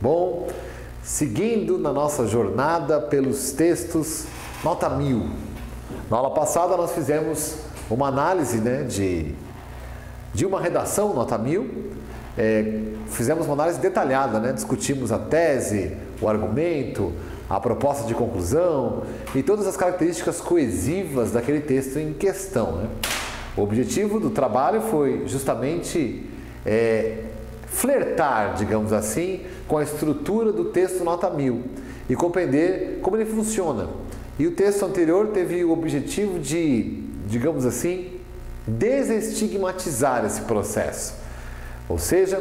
Bom, seguindo na nossa jornada pelos textos nota 1000. Na aula passada nós fizemos uma análise de uma redação nota 1000. Fizemos uma análise detalhada, discutimos a tese, o argumento, a proposta de conclusão e todas as características coesivas daquele texto em questão. O objetivo do trabalho foi justamente flertar, digamos assim, com a estrutura do texto nota 1000 e compreender como ele funciona. E o texto anterior teve o objetivo de, digamos assim, desestigmatizar esse processo. Ou seja,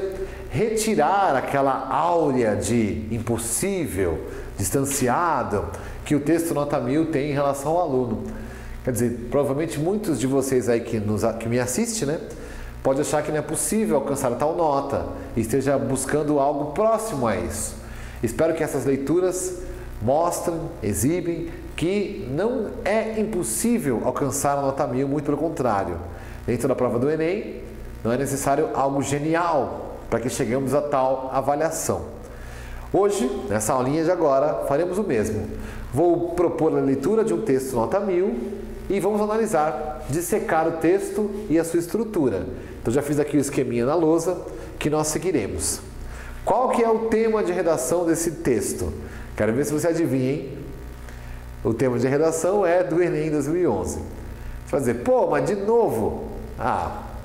retirar aquela áurea de impossível, distanciado, que o texto nota 1000 tem em relação ao aluno. Quer dizer, provavelmente muitos de vocês aí que me assistem, pode achar que não é possível alcançar tal nota e esteja buscando algo próximo a isso. Espero que essas leituras mostrem, exibem que não é impossível alcançar a nota 1000, muito pelo contrário. Dentro da prova do Enem, não é necessário algo genial para que cheguemos a tal avaliação. Hoje, nessa aulinha de agora, faremos o mesmo. Vou propor a leitura de um texto nota 1000 e vamos analisar, dissecar o texto e a sua estrutura. Então já fiz aqui o esqueminha na lousa que nós seguiremos. Qual que é o tema de redação desse texto? Quero ver se você adivinha, hein? O tema de redação é do Enem 2011. Você vai dizer, pô, mas de novo?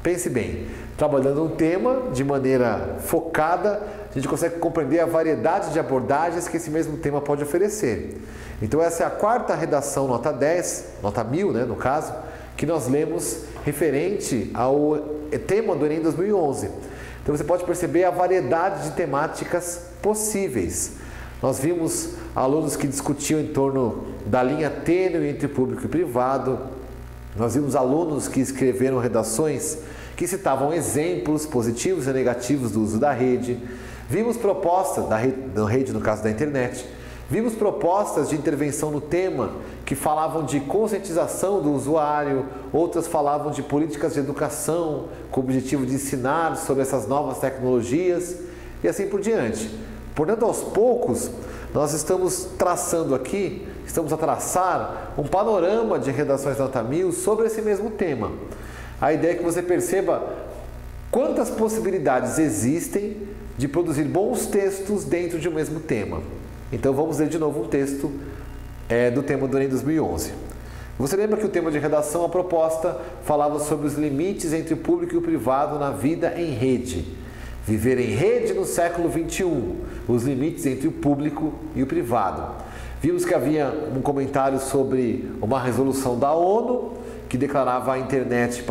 Pense bem. Trabalhando um tema de maneira focada, a gente consegue compreender a variedade de abordagens que esse mesmo tema pode oferecer. Então essa é a quarta redação nota 10, nota 1000, no caso, que nós lemos referente ao tema do Enem 2011. Então você pode perceber a variedade de temáticas possíveis. Nós vimos alunos que discutiam em torno da linha tênue entre público e privado. Nós vimos alunos que escreveram redações que citavam exemplos positivos e negativos do uso da rede. Vimos propostas da rede, no caso da internet. Vimos propostas de intervenção no tema que falavam de conscientização do usuário, outras falavam de políticas de educação com o objetivo de ensinar sobre essas novas tecnologias e assim por diante. Portanto, aos poucos, nós estamos a traçar um panorama de redações nota 1000 sobre esse mesmo tema. A ideia é que você perceba quantas possibilidades existem de produzir bons textos dentro de um mesmo tema. Então vamos ler de novo um texto do tema do Enem 2011. Você lembra que o tema de redação, a proposta, falava sobre os limites entre o público e o privado na vida em rede. Viver em rede no século XXI, os limites entre o público e o privado. Vimos que havia um comentário sobre uma resolução da ONU que declarava a internet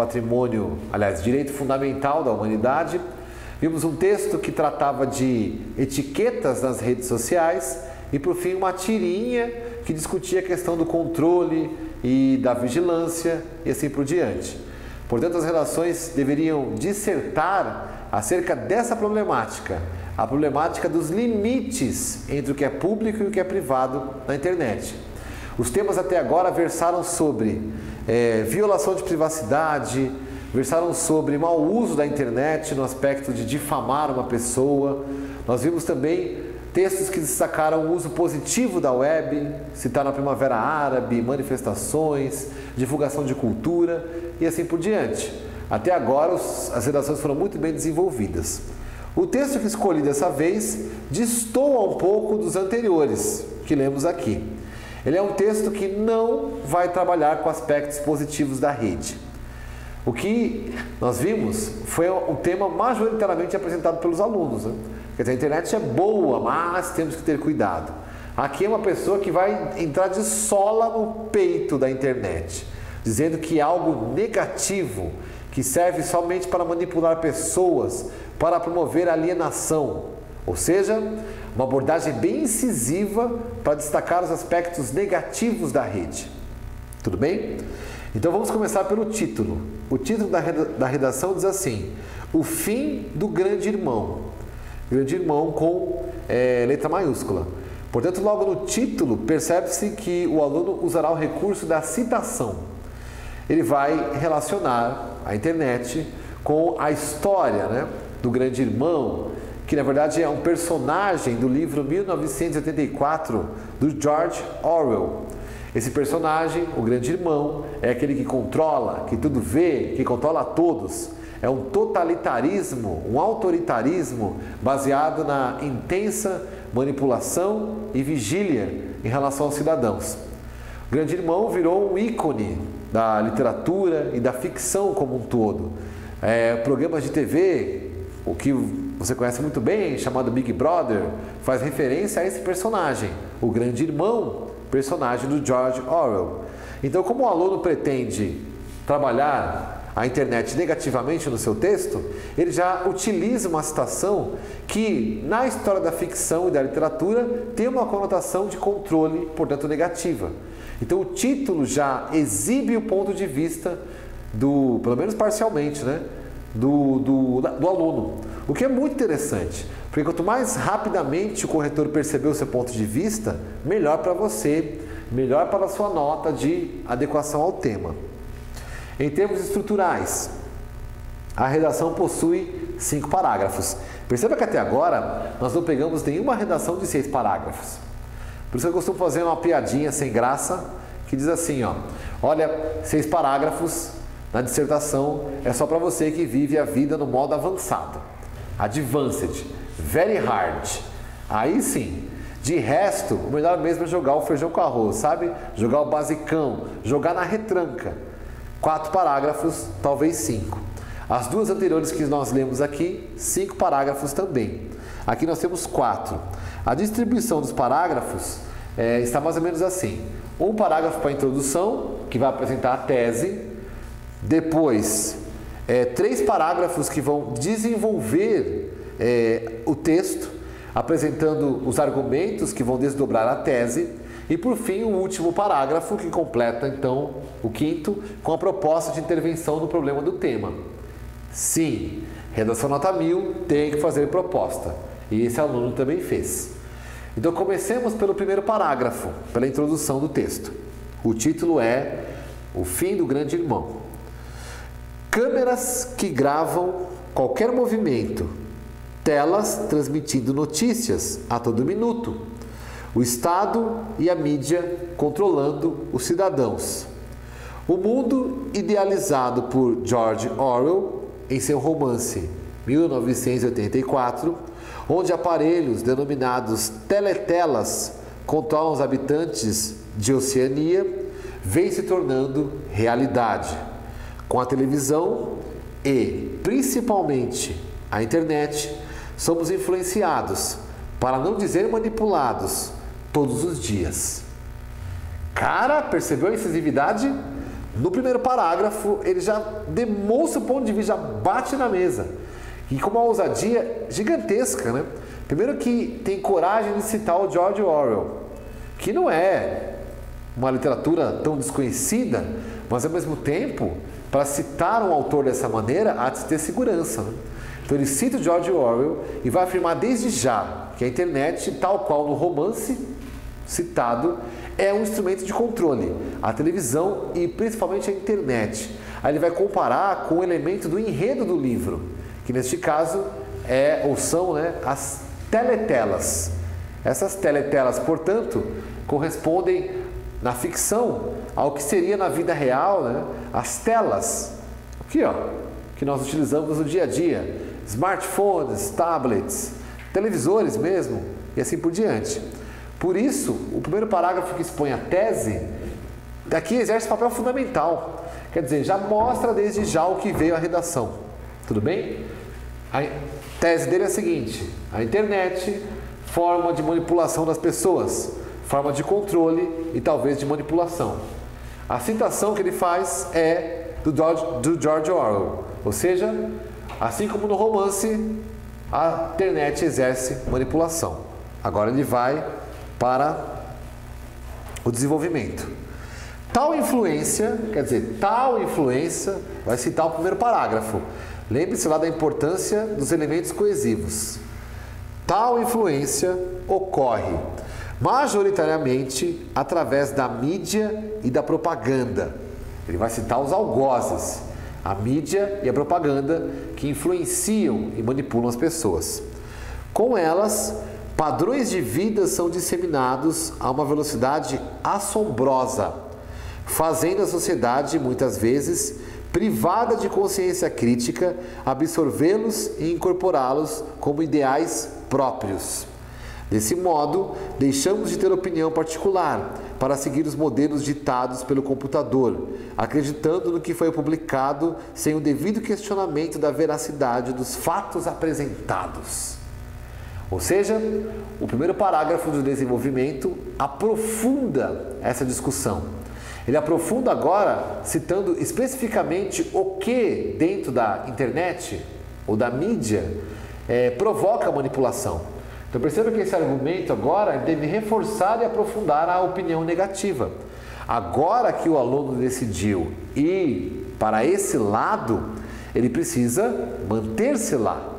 direito fundamental da humanidade. Vimos um texto que tratava de etiquetas nas redes sociais e, por fim, uma tirinha que discutia a questão do controle e da vigilância e assim por diante. Portanto, as redações deveriam dissertar acerca dessa problemática, a problemática dos limites entre o que é público e o que é privado na internet. Os temas até agora versaram sobre violação de privacidade, versaram sobre mau uso da internet no aspecto de difamar uma pessoa. Nós vimos também textos que destacaram o uso positivo da web, citaram a Primavera Árabe, manifestações, divulgação de cultura e assim por diante. Até agora as redações foram muito bem desenvolvidas. O texto que escolhi dessa vez destoa um pouco dos anteriores que lemos aqui. Ele é um texto que não vai trabalhar com aspectos positivos da rede. O que nós vimos foi um tema majoritariamente apresentado pelos alunos. Quer dizer, a internet é boa, mas temos que ter cuidado. Aqui é uma pessoa que vai entrar de sola no peito da internet, dizendo que é algo negativo, que serve somente para manipular pessoas, para promover alienação. Ou seja, uma abordagem bem incisiva para destacar os aspectos negativos da rede. Tudo bem? Então vamos começar pelo título. O título da redação diz assim: O fim do grande irmão. Grande irmão com letra maiúscula. Portanto, logo no título, percebe-se que o aluno usará o recurso da citação. Ele vai relacionar a internet com a história, do grande irmão que na verdade é um personagem do livro 1984 do George Orwell. Esse personagem, o grande irmão, é aquele que controla, que tudo vê, que controla a todos. É um totalitarismo, um autoritarismo baseado na intensa manipulação e vigília em relação aos cidadãos. O grande irmão virou um ícone da literatura e da ficção como um todo. Programas de TV, o que você conhece muito bem, chamado Big Brother, faz referência a esse personagem, o grande irmão, personagem do George Orwell. Então, como o aluno pretende trabalhar a internet negativamente no seu texto, ele já utiliza uma citação que, na história da ficção e da literatura, tem uma conotação de controle, portanto negativa. Então o título já exibe o ponto de vista pelo menos parcialmente, né, do aluno. O que é muito interessante, porque quanto mais rapidamente o corretor perceber o seu ponto de vista, melhor para você, melhor para a sua nota de adequação ao tema. Em termos estruturais, a redação possui 5 parágrafos. Perceba que até agora nós não pegamos nenhuma redação de 6 parágrafos. Por isso eu costumo fazer uma piadinha sem graça, que diz assim, ó, olha, 6 parágrafos na dissertação é só para você que vive a vida no modo avançado. Advanced, very hard. Aí sim. De resto, o melhor mesmo é jogar o feijão com arroz, sabe? Jogar o basicão, jogar na retranca. 4 parágrafos, talvez 5. As duas anteriores que nós lemos aqui, 5 parágrafos também. Aqui nós temos 4. A distribuição dos parágrafos está mais ou menos assim. Um parágrafo para a introdução, que vai apresentar a tese. Depois, 3 parágrafos que vão desenvolver o texto, apresentando os argumentos que vão desdobrar a tese. E por fim, o último parágrafo que completa então o 5º com a proposta de intervenção no problema do tema. Sim, redação nota 1000 tem que fazer proposta. E esse aluno também fez. Então comecemos pelo primeiro parágrafo, pela introdução do texto. O título é O Fim do Grande Irmão. Câmeras que gravam qualquer movimento, telas transmitindo notícias a todo minuto. O Estado e a mídia controlando os cidadãos. O mundo idealizado por George Orwell em seu romance 1984, onde aparelhos denominados teletelas controlam os habitantes de Oceania, vem se tornando realidade. Com a televisão e, principalmente, a internet, somos influenciados, para não dizer manipulados, todos os dias. Cara, percebeu a incisividade? No primeiro parágrafo, ele já demonstra o ponto de vista, já bate na mesa. E com uma ousadia gigantesca, né? Primeiro que tem coragem de citar o George Orwell, que não é uma literatura tão desconhecida, mas ao mesmo tempo, para citar um autor dessa maneira, há de ter segurança, né? Então ele cita o George Orwell e vai afirmar desde já que a internet, tal qual no romance citado, é um instrumento de controle, a televisão e principalmente a internet. Aí ele vai comparar com o elemento do enredo do livro, que neste caso são as teletelas. Essas teletelas, portanto, correspondem na ficção ao que seria na vida real, né, as telas, aqui ó, que nós utilizamos no dia a dia, smartphones, tablets, televisores mesmo e assim por diante. Por isso, o primeiro parágrafo que expõe a tese, daqui exerce papel fundamental. Quer dizer, já mostra desde já o que veio a redação. Tudo bem? A tese dele é a seguinte: a internet, forma de manipulação das pessoas, forma de controle e talvez de manipulação. A citação que ele faz é do George Orwell, ou seja, assim como no romance, a internet exerce manipulação. Agora ele vai para o desenvolvimento. Tal influência, vai citar o primeiro parágrafo. Lembre-se lá da importância dos elementos coesivos. Tal influência ocorre majoritariamente através da mídia e da propaganda. Ele vai citar os algozes, a mídia e a propaganda que influenciam e manipulam as pessoas. Com elas, padrões de vida são disseminados a uma velocidade assombrosa, fazendo a sociedade, muitas vezes, privada de consciência crítica, absorvê-los e incorporá-los como ideais próprios. Desse modo, deixamos de ter opinião particular para seguir os modelos ditados pelo computador, acreditando no que foi publicado sem o devido questionamento da veracidade dos fatos apresentados. Ou seja, o primeiro parágrafo do desenvolvimento aprofunda essa discussão. Ele aprofunda agora, citando especificamente o que dentro da internet ou da mídia provoca a manipulação. Então perceba que esse argumento agora deve reforçar e aprofundar a opinião negativa. Agora que o aluno decidiu ir para esse lado, ele precisa manter-se lá.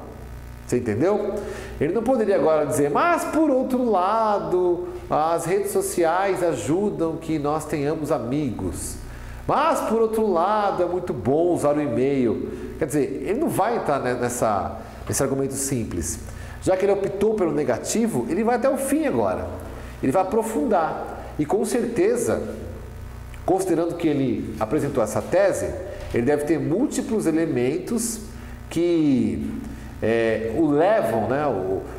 Você entendeu? Ele não poderia agora dizer, mas por outro lado, as redes sociais ajudam que nós tenhamos amigos. Mas por outro lado, é muito bom usar o e-mail. Quer dizer, ele não vai entrar nesse argumento simples. Já que ele optou pelo negativo, ele vai até o fim agora. Ele vai aprofundar. E com certeza, considerando que ele apresentou essa tese, ele deve ter múltiplos elementos que o levam,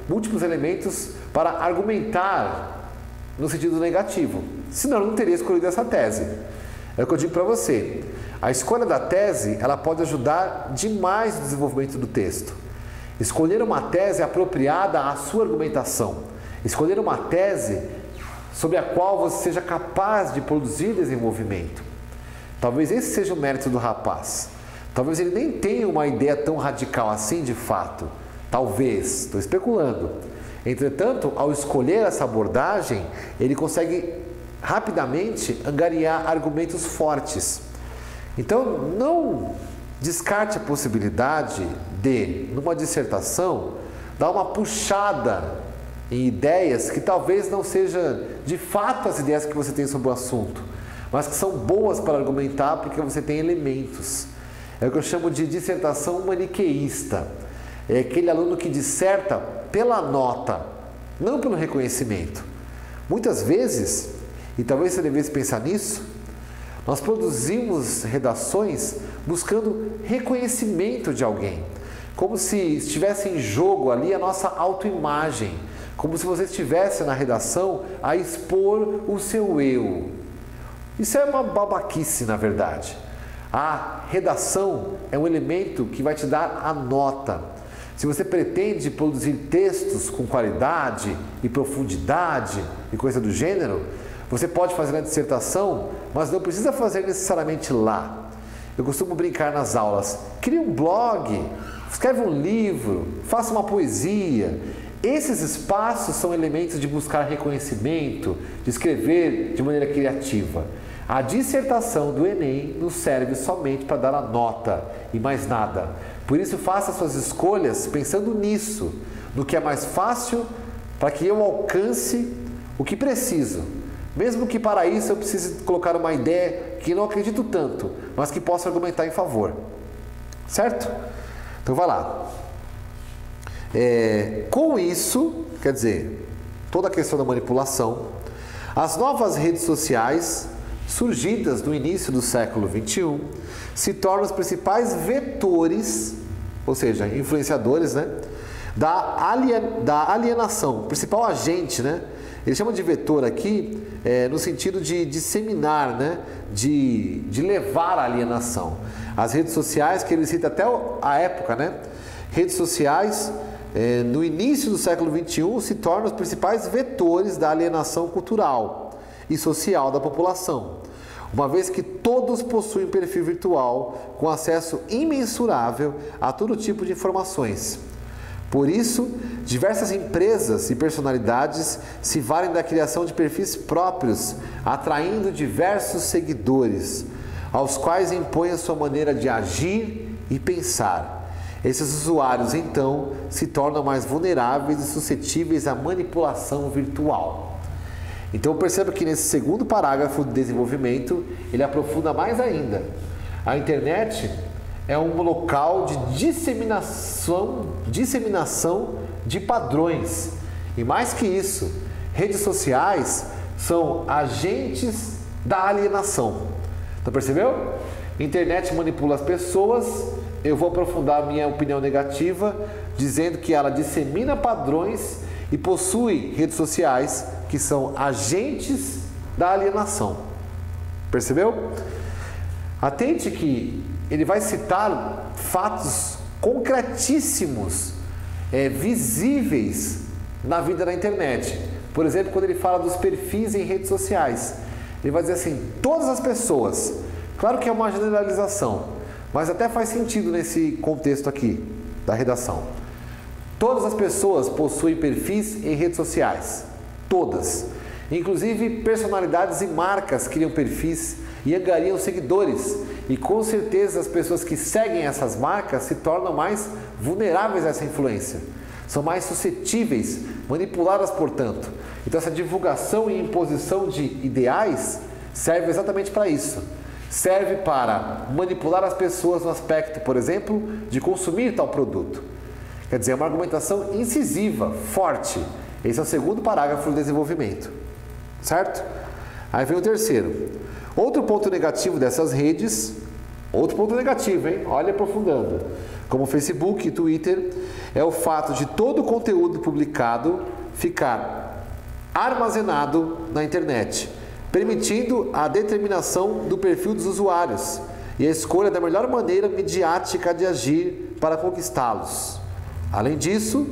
múltiplos elementos para argumentar no sentido negativo. Senão, não teria escolhido essa tese. É o que eu digo para você. A escolha da tese, ela pode ajudar demais no desenvolvimento do texto. Escolher uma tese apropriada à sua argumentação. Escolher uma tese sobre a qual você seja capaz de produzir desenvolvimento. Talvez esse seja o mérito do rapaz. Talvez ele nem tenha uma ideia tão radical assim de fato. Talvez, estou especulando. Entretanto, ao escolher essa abordagem, ele consegue rapidamente angariar argumentos fortes. Então, não descarte a possibilidade de, numa dissertação, dar uma puxada em ideias que talvez não sejam de fato as ideias que você tem sobre o assunto, mas que são boas para argumentar porque você tem elementos. É o que eu chamo de dissertação maniqueísta. É aquele aluno que disserta pela nota, não pelo reconhecimento. Muitas vezes, e talvez você devesse pensar nisso, nós produzimos redações buscando reconhecimento de alguém, como se estivesse em jogo ali a nossa autoimagem, como se você estivesse na redação a expor o seu eu. Isso é uma babaquice, na verdade. A redação é um elemento que vai te dar a nota. Se você pretende produzir textos com qualidade e profundidade e coisa do gênero, você pode fazer na dissertação, mas não precisa fazer necessariamente lá. Eu costumo brincar nas aulas. Crie um blog, escreve um livro, faça uma poesia. Esses espaços são elementos de buscar reconhecimento, de escrever de maneira criativa. A dissertação do Enem nos serve somente para dar a nota e mais nada. Por isso, faça suas escolhas pensando nisso, no que é mais fácil para que eu alcance o que preciso. Mesmo que para isso eu precise colocar uma ideia que não acredito tanto, mas que possa argumentar em favor. Certo? Então vai lá. Com isso, quer dizer, toda a questão da manipulação, as novas redes sociais, surgidas no início do século XXI, se tornam os principais vetores, ou seja, influenciadores, da alienação, o principal agente, Ele chama de vetor aqui no sentido de disseminar, de levar à alienação. As redes sociais, que ele cita até a época, redes sociais, no início do século XXI, se tornam os principais vetores da alienação cultural e social da população, uma vez que todos possuem perfil virtual com acesso imensurável a todo tipo de informações. Por isso, diversas empresas e personalidades se valem da criação de perfis próprios, atraindo diversos seguidores, aos quais impõem a sua maneira de agir e pensar. Esses usuários, então, se tornam mais vulneráveis e suscetíveis à manipulação virtual. Então, perceba que nesse segundo parágrafo de desenvolvimento, ele aprofunda mais ainda. A internet é um local de disseminação de padrões. E mais que isso, redes sociais são agentes da alienação. Então percebeu? Internet manipula as pessoas. Eu vou aprofundar minha opinião negativa, dizendo que ela dissemina padrões e possui redes sociais que são agentes da alienação. Percebeu? Atente que ele vai citar fatos concretíssimos, visíveis na vida da internet. Por exemplo, quando ele fala dos perfis em redes sociais, ele vai dizer assim, todas as pessoas, claro que é uma generalização, mas até faz sentido nesse contexto aqui da redação. Todas as pessoas possuem perfis em redes sociais, todas. Inclusive personalidades e marcas criam perfis e angariam seguidores. E com certeza as pessoas que seguem essas marcas se tornam mais vulneráveis a essa influência. São mais suscetíveis, manipuladas, portanto. Então essa divulgação e imposição de ideais serve exatamente para isso. Serve para manipular as pessoas no aspecto, por exemplo, de consumir tal produto. Quer dizer, é uma argumentação incisiva, forte. Esse é o segundo parágrafo do desenvolvimento. Certo? Aí vem o terceiro. Outro ponto negativo dessas redes, outro ponto negativo, hein? Olha aprofundando. Como Facebook e Twitter, é o fato de todo o conteúdo publicado ficar armazenado na internet, permitindo a determinação do perfil dos usuários e a escolha da melhor maneira midiática de agir para conquistá-los. Além disso,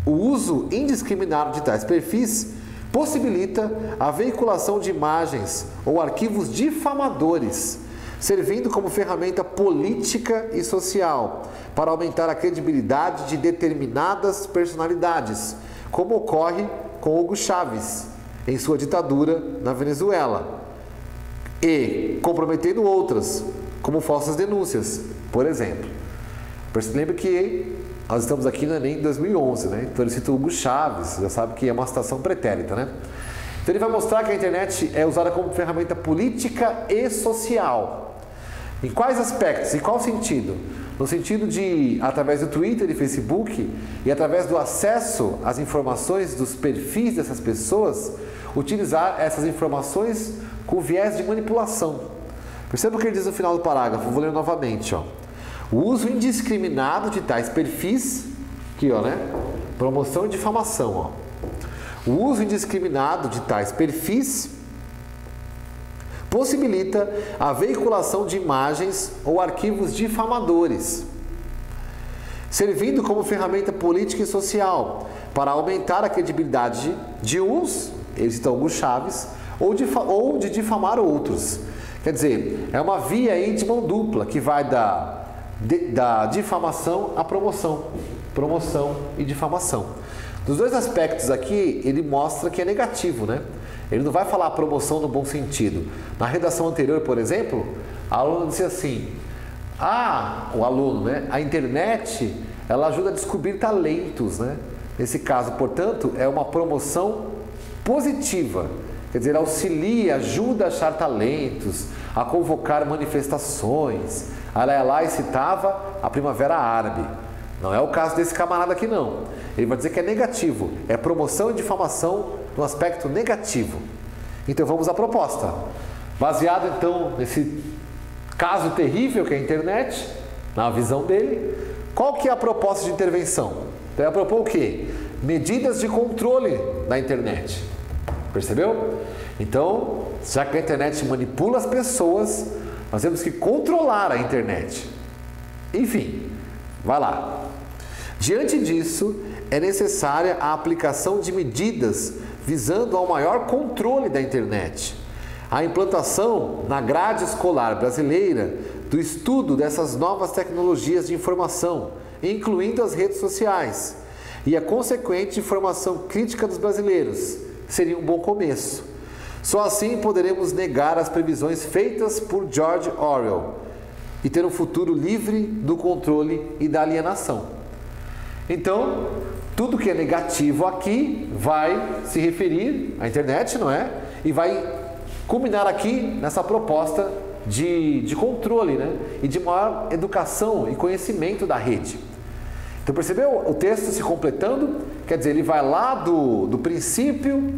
o uso indiscriminado de tais perfis possibilita a veiculação de imagens ou arquivos difamadores, servindo como ferramenta política e social para aumentar a credibilidade de determinadas personalidades, como ocorre com Hugo Chávez em sua ditadura na Venezuela, e comprometendo outras, como falsas denúncias, por exemplo. Lembre que nós estamos aqui no Enem em 2011, né? Então ele cita o Hugo Chávez, já sabe que é uma citação pretérita, né? Então ele vai mostrar que a internet é usada como ferramenta política e social. Em quais aspectos? Em qual sentido? No sentido de, através do Twitter e Facebook, e através do acesso às informações dos perfis dessas pessoas, utilizar essas informações com viés de manipulação. Perceba o que ele diz no final do parágrafo, vou ler novamente, ó. O uso indiscriminado de tais perfis, aqui ó, né? Promoção e difamação, ó. O uso indiscriminado de tais perfis possibilita a veiculação de imagens ou arquivos difamadores, servindo como ferramenta política e social para aumentar a credibilidade de uns, eles estão Hugo Chávez, ou de difamar outros. Quer dizer, é uma via aí de mão dupla que vai da difamação à promoção e difamação. Dos dois aspectos aqui, ele mostra que é negativo, né? Ele não vai falar promoção no bom sentido. Na redação anterior, por exemplo, a aluna disse assim, o aluno, né? A internet, ela ajuda a descobrir talentos, né? Nesse caso, portanto, é uma promoção positiva. Quer dizer, auxilia, ajuda a achar talentos, a convocar manifestações. Ela ia lá e citava a Primavera Árabe. Não é o caso desse camarada aqui, não. Ele vai dizer que é negativo. É promoção e difamação no aspecto negativo. Então vamos à proposta. Baseado então nesse caso terrível que é a internet, na visão dele, qual que é a proposta de intervenção? Então ele propõe o quê? Medidas de controle da internet. Percebeu? Então, já que a internet manipula as pessoas, nós temos que controlar a internet. Enfim, vai lá. Diante disso, é necessária a aplicação de medidas visando ao maior controle da internet. A implantação na grade escolar brasileira do estudo dessas novas tecnologias de informação, incluindo as redes sociais, e a consequente formação crítica dos brasileiros, seria um bom começo. Só assim poderemos negar as previsões feitas por George Orwell e ter um futuro livre do controle e da alienação. Então, tudo que é negativo aqui vai se referir à internet, não é? E vai culminar aqui nessa proposta de controle, né? E de maior educação e conhecimento da rede. Então percebeu o texto se completando? Quer dizer, ele vai lá do princípio,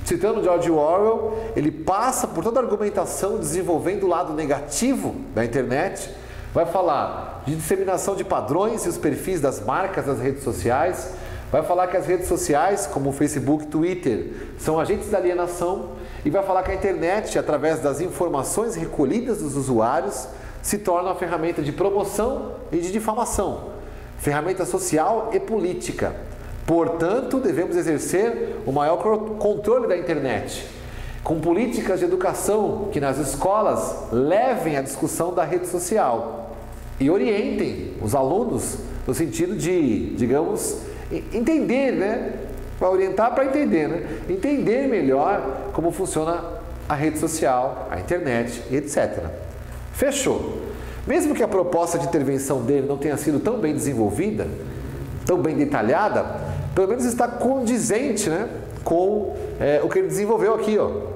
citando George Orwell, ele passa por toda a argumentação desenvolvendo o lado negativo da internet, vai falar de disseminação de padrões e os perfis das marcas nas redes sociais, vai falar que as redes sociais, como o Facebook e Twitter, são agentes da alienação e vai falar que a internet, através das informações recolhidas dos usuários, se torna uma ferramenta de promoção e de difamação, ferramenta social e política. Portanto, devemos exercer o maior controle da internet, com políticas de educação que nas escolas levem a discussão da rede social e orientem os alunos no sentido de, digamos, entender, né? Para orientar para entender, né? Entender melhor como funciona a rede social, a internet, etc. Fechou. Mesmo que a proposta de intervenção dele não tenha sido tão bem desenvolvida, tão bem detalhada, pelo menos está condizente, né, com o que ele desenvolveu aqui, ó.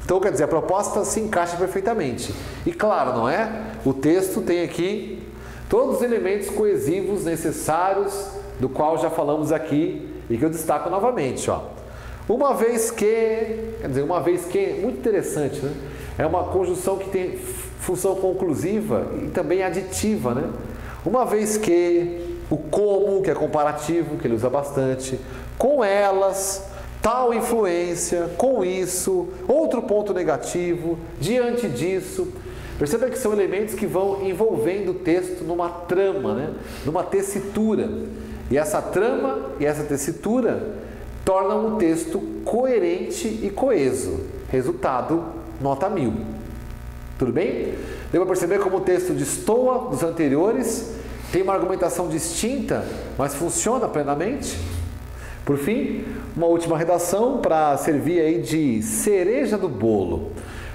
Então, quer dizer, a proposta se encaixa perfeitamente. E claro, não é? O texto tem aqui todos os elementos coesivos necessários, do qual já falamos aqui e que eu destaco novamente, ó. Uma vez que, muito interessante, né? É uma conjunção que tem função conclusiva e também aditiva, né? Uma vez que, o como, que é comparativo, que ele usa bastante, com elas, tal influência, com isso, outro ponto negativo, diante disso. Perceba que são elementos que vão envolvendo o texto numa trama, né? Numa tessitura. E essa trama e essa tessitura tornam o texto coerente e coeso. Resultado, nota 1000. Tudo bem? Deu para perceber como o texto destoa dos anteriores, tem uma argumentação distinta, mas funciona plenamente? Por fim, uma última redação para servir aí de cereja do bolo,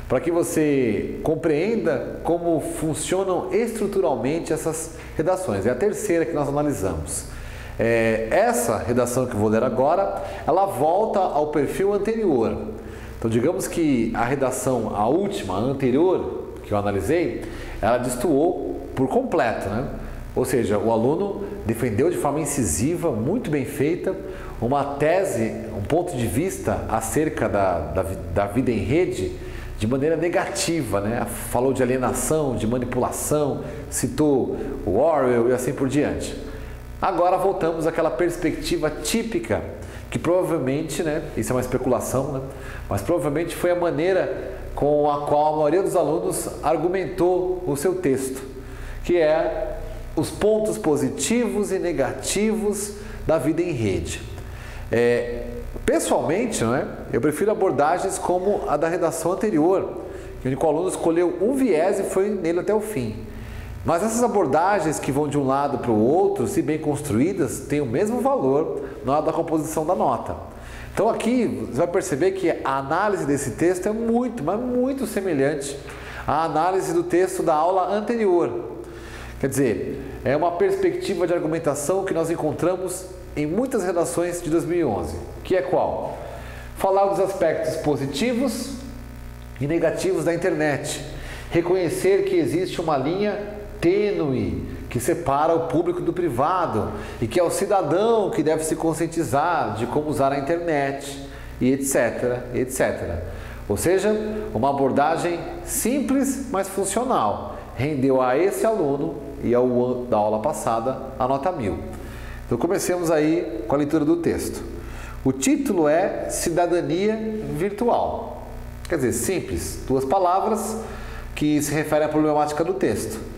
para que você compreenda como funcionam estruturalmente essas redações. É a terceira que nós analisamos. Essa redação que eu vou ler agora, ela volta ao perfil anterior. Então, digamos que a redação, a última, a anterior, que eu analisei, ela destoou por completo, né? Ou seja, o aluno defendeu de forma incisiva, muito bem feita, uma tese, um ponto de vista acerca da vida em rede de maneira negativa, né? Falou de alienação, de manipulação, citou o Orwell e assim por diante. Agora voltamos àquela perspectiva típica que provavelmente, né, isso é uma especulação, né, mas provavelmente foi a maneira com a qual a maioria dos alunos argumentou o seu texto, que é os pontos positivos e negativos da vida em rede. Pessoalmente, não é, eu prefiro abordagens como a da redação anterior, onde o aluno escolheu um viés e foi nele até o fim. Mas essas abordagens que vão de um lado para o outro, se bem construídas, têm o mesmo valor na hora da composição da nota. Então aqui você vai perceber que a análise desse texto é muito, mas muito semelhante à análise do texto da aula anterior. Quer dizer, é uma perspectiva de argumentação que nós encontramos em muitas redações de 2011, que é qual? Falar dos aspectos positivos e negativos da internet, reconhecer que existe uma linha tênue que separa o público do privado e que é o cidadão que deve se conscientizar de como usar a internet e etc, etc. Ou seja, uma abordagem simples, mas funcional. Rendeu a esse aluno e ao da aula passada a nota 1000. Então comecemos aí com a leitura do texto. O título é Cidadania Virtual. Quer dizer, simples, duas palavras que se referem à problemática do texto.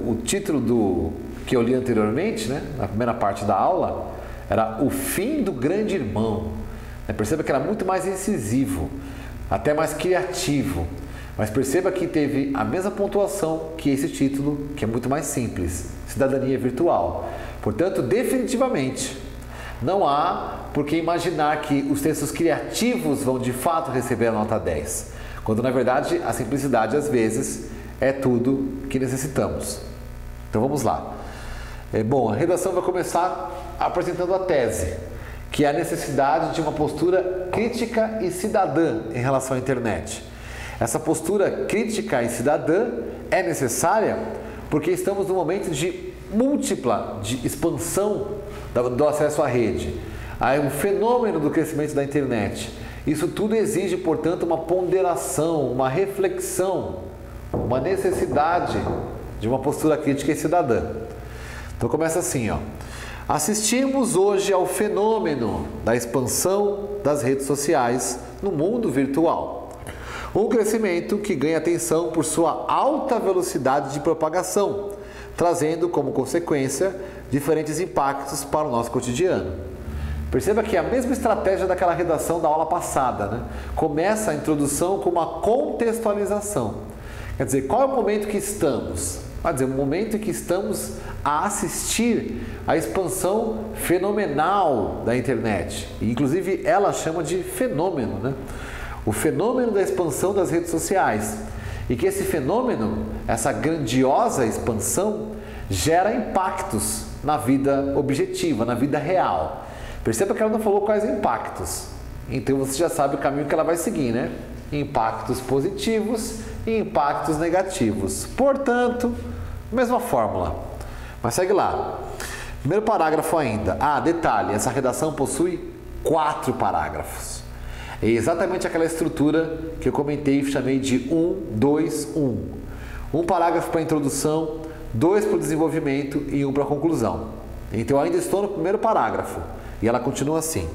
O título que eu li anteriormente, né, na primeira parte da aula, era O Fim do Grande Irmão. Perceba que era muito mais incisivo, até mais criativo. Mas perceba que teve a mesma pontuação que esse título, que é muito mais simples, Cidadania Virtual. Portanto, definitivamente, não há por que imaginar que os textos criativos vão de fato receber a nota 10, quando na verdade a simplicidade às vezes é tudo que necessitamos. Então vamos lá. Bom, a redação vai começar apresentando a tese, que é a necessidade de uma postura crítica e cidadã em relação à internet. Essa postura crítica e cidadã é necessária porque estamos num momento de múltipla de expansão do acesso à rede, aí um fenômeno do crescimento da internet. Isso tudo exige, portanto, uma ponderação, uma reflexão, uma necessidade de uma postura crítica e cidadã. Então começa assim, ó. Assistimos hoje ao fenômeno da expansão das redes sociais no mundo virtual. Um crescimento que ganha atenção por sua alta velocidade de propagação, trazendo como consequência diferentes impactos para o nosso cotidiano. Perceba que é a mesma estratégia daquela redação da aula passada, né? Começa a introdução com uma contextualização. Quer dizer, qual é o momento que estamos? Vai dizer, o momento em que estamos a assistir à expansão fenomenal da internet. E, inclusive, ela chama de fenômeno, né? O fenômeno da expansão das redes sociais. E que esse fenômeno, essa grandiosa expansão, gera impactos na vida objetiva, na vida real. Perceba que ela não falou quais impactos. Então você já sabe o caminho que ela vai seguir, né? Impactos positivos e impactos negativos. Portanto, mesma fórmula. Mas segue lá. Primeiro parágrafo ainda. Ah, detalhe, essa redação possui 4 parágrafos. É exatamente aquela estrutura que eu comentei e chamei de 1, 2, 1. Um parágrafo para a introdução, 2 para o desenvolvimento e 1 para a conclusão. Então eu ainda estou no primeiro parágrafo. E ela continua assim.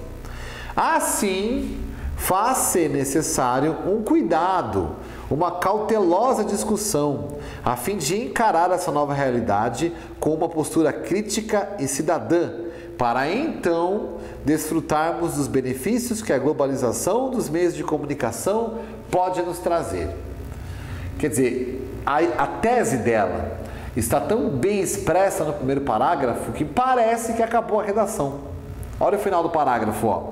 Assim, faz-se necessário um cuidado, uma cautelosa discussão, a fim de encarar essa nova realidade com uma postura crítica e cidadã, para então desfrutarmos dos benefícios que a globalização dos meios de comunicação pode nos trazer. Quer dizer, a tese dela está tão bem expressa no primeiro parágrafo que parece que acabou a redação. Olha o final do parágrafo, ó.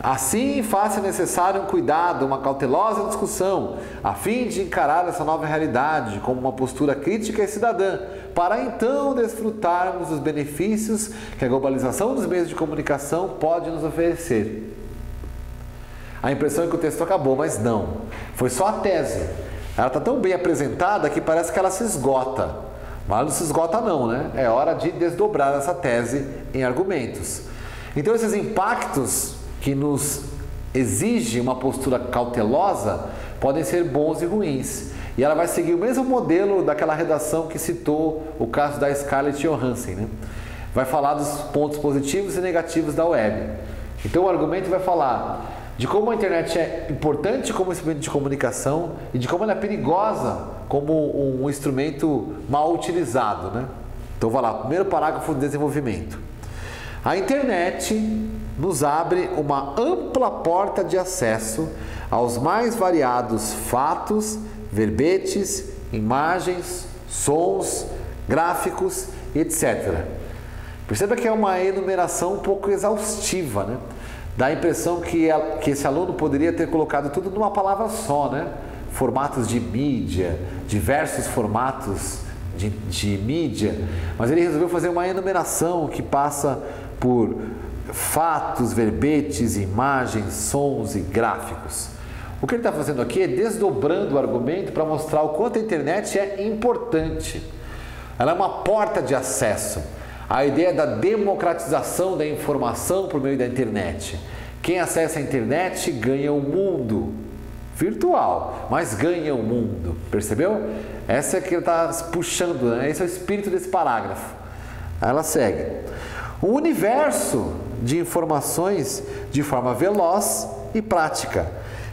Assim, faz-se necessário um cuidado, uma cautelosa discussão, a fim de encarar essa nova realidade como uma postura crítica e cidadã, para então desfrutarmos dos benefícios que a globalização dos meios de comunicação pode nos oferecer. A impressão é que o texto acabou, mas não. Foi só a tese. Ela está tão bem apresentada que parece que ela se esgota. Mas não se esgota não, né? É hora de desdobrar essa tese em argumentos. Então esses impactos que nos exigem uma postura cautelosa podem ser bons e ruins. E ela vai seguir o mesmo modelo daquela redação que citou o caso da Scarlett Johansson, né? Vai falar dos pontos positivos e negativos da web. Então o argumento vai falar de como a internet é importante como instrumento de comunicação e de como ela é perigosa como um instrumento mal utilizado, né? Então vai lá, primeiro parágrafo de desenvolvimento. A internet nos abre uma ampla porta de acesso aos mais variados fatos, verbetes, imagens, sons, gráficos, etc. Perceba que é uma enumeração um pouco exaustiva, né? Dá a impressão que esse aluno poderia ter colocado tudo numa palavra só, né? Formatos de mídia, diversos formatos de mídia, mas ele resolveu fazer uma enumeração que passa por fatos, verbetes, imagens, sons e gráficos. O que ele está fazendo aqui é desdobrando o argumento para mostrar o quanto a internet é importante. Ela é uma porta de acesso. A ideia da democratização da informação por meio da internet. Quem acessa a internet ganha o mundo virtual, mas ganha o mundo. Percebeu? Essa é que ele está puxando, né? Esse é o espírito desse parágrafo. Aí ela segue. Um universo de informações de forma veloz e prática,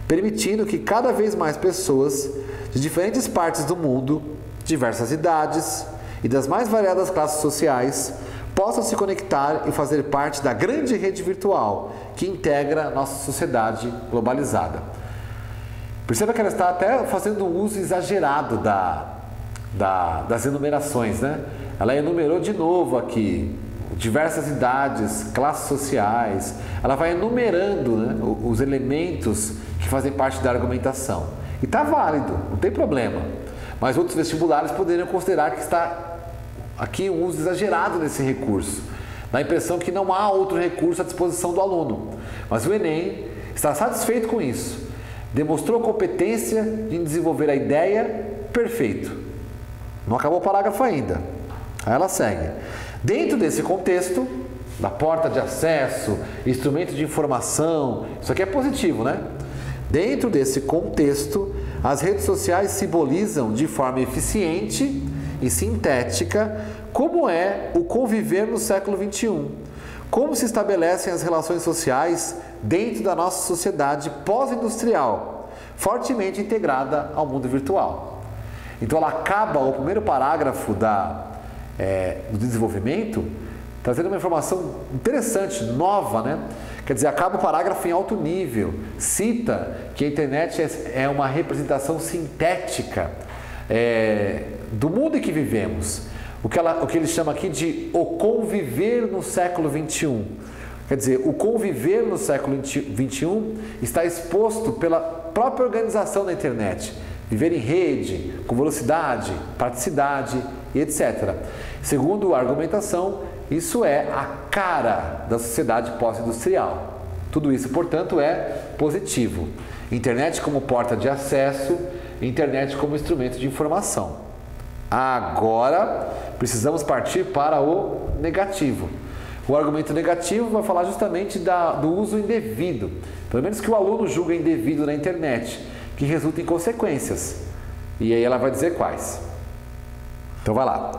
permitindo que cada vez mais pessoas de diferentes partes do mundo, diversas idades e das mais variadas classes sociais possam se conectar e fazer parte da grande rede virtual que integra nossa sociedade globalizada. Perceba que ela está até fazendo um uso exagerado das enumerações, né? Ela enumerou de novo aqui diversas idades, classes sociais. Ela vai enumerando, né, os elementos que fazem parte da argumentação. E está válido, não tem problema. Mas outros vestibulares poderiam considerar que está aqui um uso exagerado desse recurso. Dá a impressão que não há outro recurso à disposição do aluno. Mas o Enem está satisfeito com isso. Demonstrou competência em desenvolver a ideia, perfeito. Não acabou o parágrafo ainda. Aí ela segue. Dentro desse contexto, da porta de acesso, instrumento de informação, isso aqui é positivo, né? Dentro desse contexto, as redes sociais simbolizam de forma eficiente e sintética como é o conviver no século XXI, como se estabelecem as relações sociais dentro da nossa sociedade pós-industrial, fortemente integrada ao mundo virtual. Então ela acaba o primeiro parágrafo do desenvolvimento trazendo uma informação interessante, nova, né? Quer dizer, acaba o parágrafo em alto nível, cita que a internet é uma representação sintética do mundo em que vivemos, o que ele chama aqui de o conviver no século XXI. Quer dizer, o conviver no século XXI está exposto pela própria organização da internet, viver em rede, com velocidade, praticidade e etc. Segundo a argumentação, isso é a cara da sociedade pós-industrial. Tudo isso, portanto, é positivo. Internet como porta de acesso, internet como instrumento de informação. Agora, precisamos partir para o negativo. O argumento negativo vai falar justamente do uso indevido, pelo menos que o aluno julga indevido na internet, que resulta em consequências. E aí ela vai dizer quais. Então vai lá.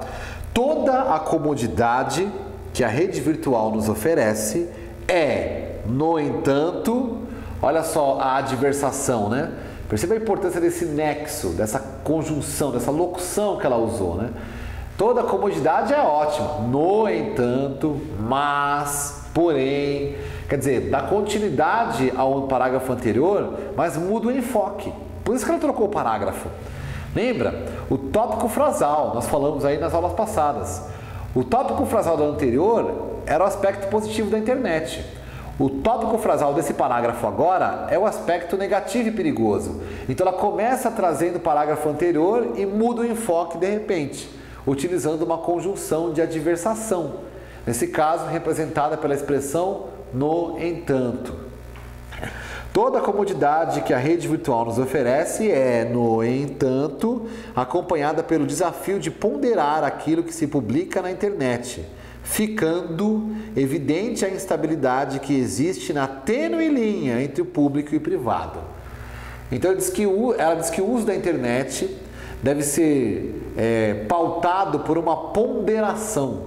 Toda a comodidade que a rede virtual nos oferece é, no entanto, olha só a adversação, né? Perceba a importância desse nexo, dessa conjunção, dessa locução que ela usou, né? Toda a comodidade é ótima, no entanto, mas, porém, quer dizer, dá continuidade ao parágrafo anterior, mas muda o enfoque. Por isso que ela trocou o parágrafo. Lembra? O tópico frasal, nós falamos aí nas aulas passadas. O tópico frasal do anterior era o aspecto positivo da internet. O tópico frasal desse parágrafo agora é o aspecto negativo e perigoso. Então ela começa trazendo o parágrafo anterior e muda o enfoque de repente, utilizando uma conjunção de adversação. Nesse caso, representada pela expressão no entanto. Toda a comodidade que a rede virtual nos oferece é, no entanto, acompanhada pelo desafio de ponderar aquilo que se publica na internet, ficando evidente a instabilidade que existe na tênue linha entre o público e o privado. Então ela diz que o uso da internet deve ser pautado por uma ponderação.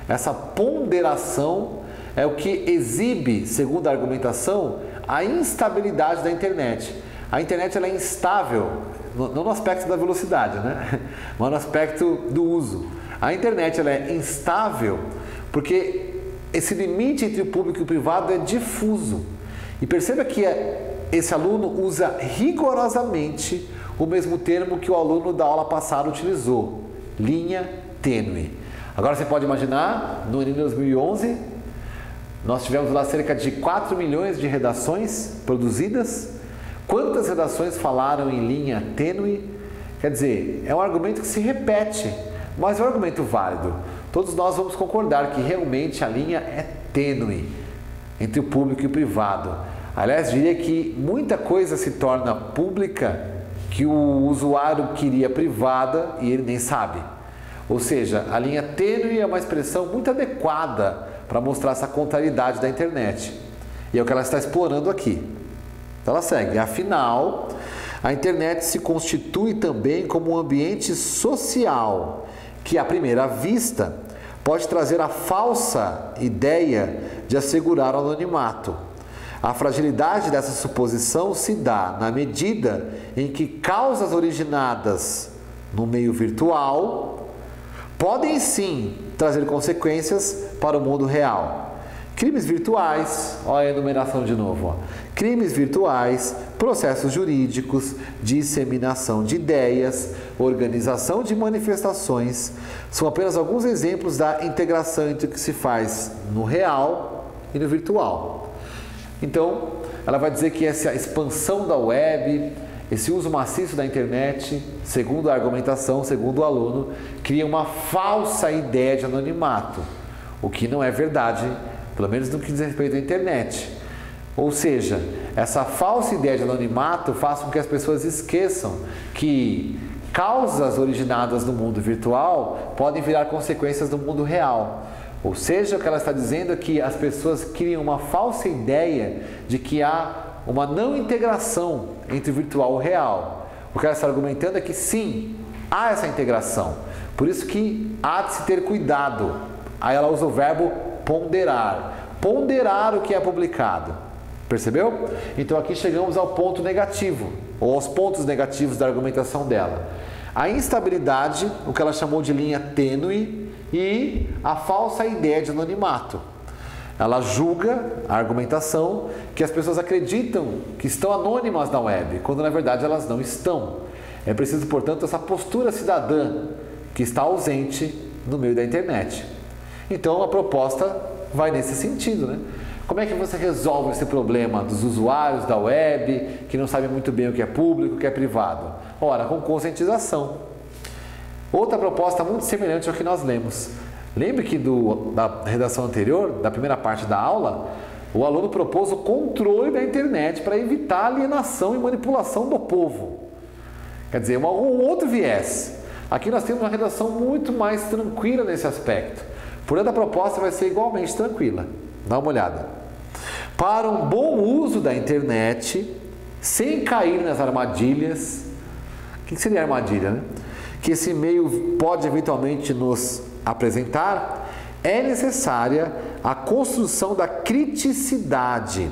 Essa ponderação é o que exibe, segundo a argumentação, a instabilidade da internet. A internet ela é instável, não no aspecto da velocidade, né? Mas no aspecto do uso. A internet ela é instável porque esse limite entre o público e o privado é difuso. E perceba que esse aluno usa rigorosamente o mesmo termo que o aluno da aula passada utilizou, linha tênue. Agora você pode imaginar, no Enem 2011, nós tivemos lá cerca de 4 milhões de redações produzidas. Quantas redações falaram em linha tênue? Quer dizer, é um argumento que se repete, mas é um argumento válido. Todos nós vamos concordar que realmente a linha é tênue entre o público e o privado. Aliás, diria que muita coisa se torna pública que o usuário queria privada e ele nem sabe. Ou seja, a linha tênue é uma expressão muito adequada para mostrar essa contrariedade da internet. E é o que ela está explorando aqui. Então ela segue. Afinal, a internet se constitui também como um ambiente social que, à primeira vista, pode trazer a falsa ideia de assegurar o anonimato. A fragilidade dessa suposição se dá na medida em que causas originadas no meio virtual podem sim trazer consequências para o mundo real. Crimes virtuais, olha a enumeração de novo, ó. Crimes virtuais, processos jurídicos, disseminação de ideias, organização de manifestações, são apenas alguns exemplos da integração entre o que se faz no real e no virtual. Então, ela vai dizer que essa expansão da web, esse uso maciço da internet, segundo a argumentação, segundo o aluno, cria uma falsa ideia de anonimato, o que não é verdade, pelo menos no que diz respeito à internet. Ou seja, essa falsa ideia de anonimato faz com que as pessoas esqueçam que causas originadas no mundo virtual podem virar consequências no mundo real. Ou seja, o que ela está dizendo é que as pessoas criam uma falsa ideia de que há uma não integração entre o virtual e o real. O que ela está argumentando é que sim, há essa integração. Por isso que há de se ter cuidado. Aí ela usa o verbo ponderar. Ponderar o que é publicado. Percebeu? Então aqui chegamos ao ponto negativo, ou aos pontos negativos da argumentação dela. A instabilidade, o que ela chamou de linha tênue, e a falsa ideia de anonimato. Ela julga a argumentação que as pessoas acreditam que estão anônimas na web, quando na verdade elas não estão. É preciso, portanto, essa postura cidadã que está ausente no meio da internet. Então a proposta vai nesse sentido, né? Como é que você resolve esse problema dos usuários da web que não sabem muito bem o que é público, o que é privado? Ora, com conscientização. Outra proposta muito semelhante ao que nós lemos. Lembre que da redação anterior, da primeira parte da aula, o aluno propôs o controle da internet para evitar alienação e manipulação do povo. Quer dizer, um outro viés. Aqui nós temos uma redação muito mais tranquila nesse aspecto. Portanto, a proposta vai ser igualmente tranquila. Dá uma olhada. Para um bom uso da internet, sem cair nas armadilhas. O que seria armadilha, né? Que esse meio pode eventualmente nos apresentar, é necessária a construção da criticidade,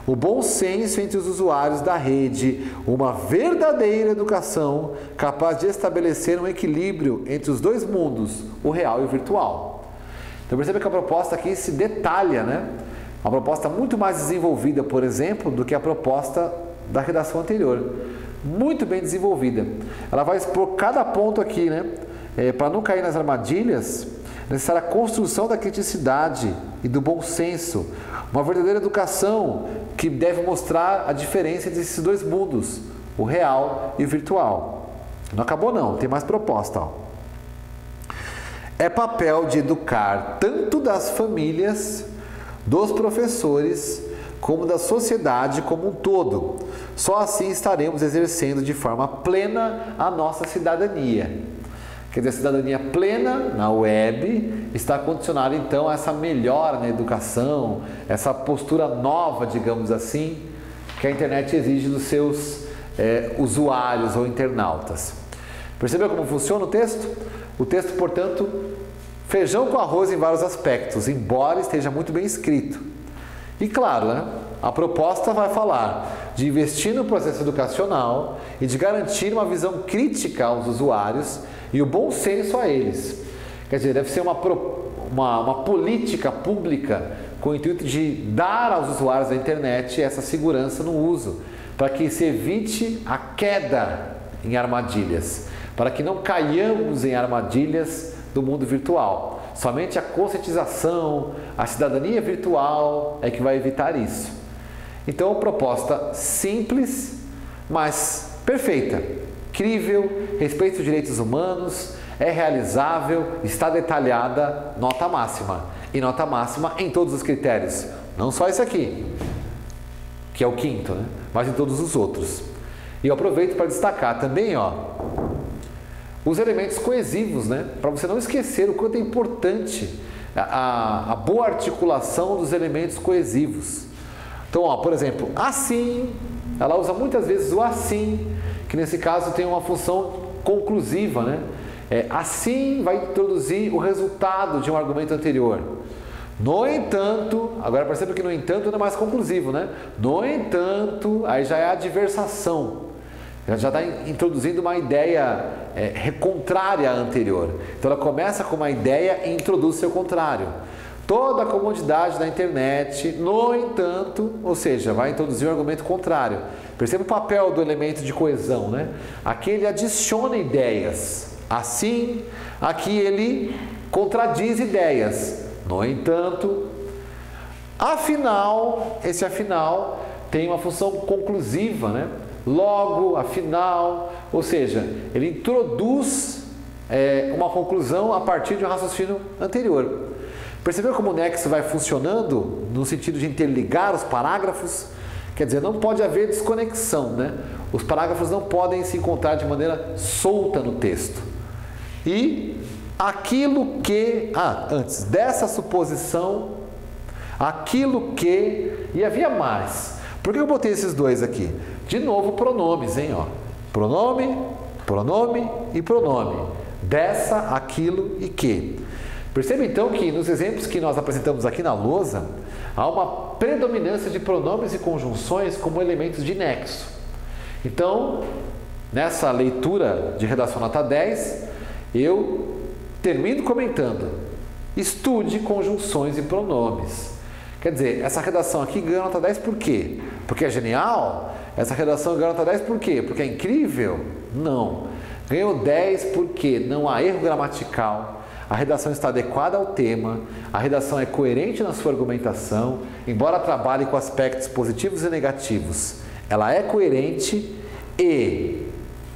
o bom senso entre os usuários da rede, uma verdadeira educação capaz de estabelecer um equilíbrio entre os dois mundos, o real e o virtual. Então perceba que a proposta aqui se detalha, né? Uma proposta muito mais desenvolvida, por exemplo, do que a proposta da redação anterior. Muito bem desenvolvida. Ela vai expor cada ponto aqui, né? Para não cair nas armadilhas, é necessária a construção da criticidade e do bom senso. Uma verdadeira educação que deve mostrar a diferença entre esses dois mundos, o real e o virtual. Não acabou não, tem mais proposta. Ó. É papel de educar tanto das famílias, dos professores, como da sociedade como um todo. Só assim estaremos exercendo de forma plena a nossa cidadania. Quer dizer, a cidadania plena na web está condicionada então a essa melhora na educação, essa postura nova, digamos assim, que a internet exige dos seus usuários ou internautas. Percebeu como funciona o texto? O texto, portanto, feijão com arroz em vários aspectos, embora esteja muito bem escrito. E claro, né, a proposta vai falar de investir no processo educacional e de garantir uma visão crítica aos usuários e o bom senso a eles. Quer dizer, deve ser uma política pública com o intuito de dar aos usuários da internet essa segurança no uso, para que se evite a queda em armadilhas, para que não caiamos em armadilhas do mundo virtual. Somente a conscientização, a cidadania virtual é que vai evitar isso. Então, proposta simples, mas perfeita, crível, respeita os direitos humanos, é realizável, está detalhada, nota máxima. E nota máxima em todos os critérios, não só esse aqui, que é o quinto, né? Mas em todos os outros. E eu aproveito para destacar também, ó, os elementos coesivos, né? Para você não esquecer o quanto é importante a boa articulação dos elementos coesivos. Então, ó, por exemplo, assim, ela usa muitas vezes o assim, que nesse caso tem uma função conclusiva, né? Assim vai introduzir o resultado de um argumento anterior. No entanto, agora perceba que no entanto não é mais conclusivo, né? No entanto, aí já é a adversação. Já está introduzindo uma ideia contrária à anterior. Então ela começa com uma ideia e introduz seu contrário. Toda a comodidade da internet, no entanto, ou seja, vai introduzir um argumento contrário. Perceba o papel do elemento de coesão, né? Aqui ele adiciona ideias. Assim, aqui ele contradiz ideias. No entanto, afinal, esse afinal tem uma função conclusiva, né? Logo, afinal, ou seja, ele introduz uma conclusão a partir de um raciocínio anterior. Percebeu como o nexo vai funcionando no sentido de interligar os parágrafos? Quer dizer, não pode haver desconexão, né? Os parágrafos não podem se encontrar de maneira solta no texto. E aquilo que... antes dessa suposição, aquilo que... E havia mais. Por que eu botei esses dois aqui? De novo, pronomes, hein? Ó. Pronome, pronome e pronome. Dessa, aquilo e que. Perceba então que nos exemplos que nós apresentamos aqui na lousa, há uma predominância de pronomes e conjunções como elementos de nexo. Então, nessa leitura de redação nota 10, eu termino comentando: estude conjunções e pronomes. Quer dizer, essa redação aqui ganha nota 10 por quê? Porque é genial? Essa redação ganha nota 10 por quê? Porque é incrível? Não. Ganhou 10 porque não há erro gramatical, a redação está adequada ao tema, a redação é coerente na sua argumentação, embora trabalhe com aspectos positivos e negativos. Ela é coerente e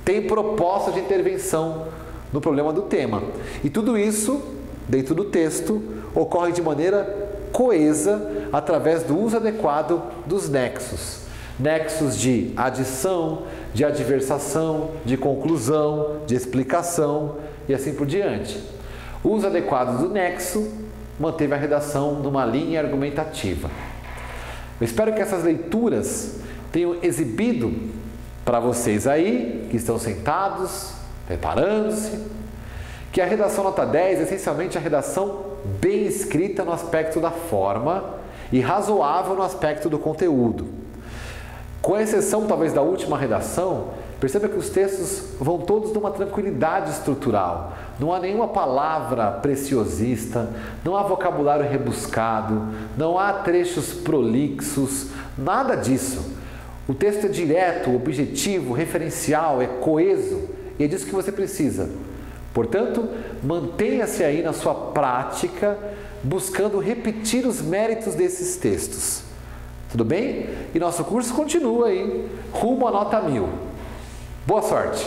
tem proposta de intervenção no problema do tema. E tudo isso, dentro do texto, ocorre de maneira coesa através do uso adequado dos nexos. Nexos de adição, de adversação, de conclusão, de explicação e assim por diante. O uso adequado do nexo manteve a redação numa linha argumentativa. Eu espero que essas leituras tenham exibido para vocês aí, que estão sentados, preparando-se, que a redação nota 10 é essencialmente a redação bem escrita no aspecto da forma e razoável no aspecto do conteúdo. Com exceção talvez da última redação, perceba que os textos vão todos numa tranquilidade estrutural. Não há nenhuma palavra preciosista, não há vocabulário rebuscado, não há trechos prolixos, nada disso. O texto é direto, objetivo, referencial, é coeso e é disso que você precisa. Portanto, mantenha-se aí na sua prática, buscando repetir os méritos desses textos. Tudo bem? E nosso curso continua aí, rumo à nota 1000. Boa sorte!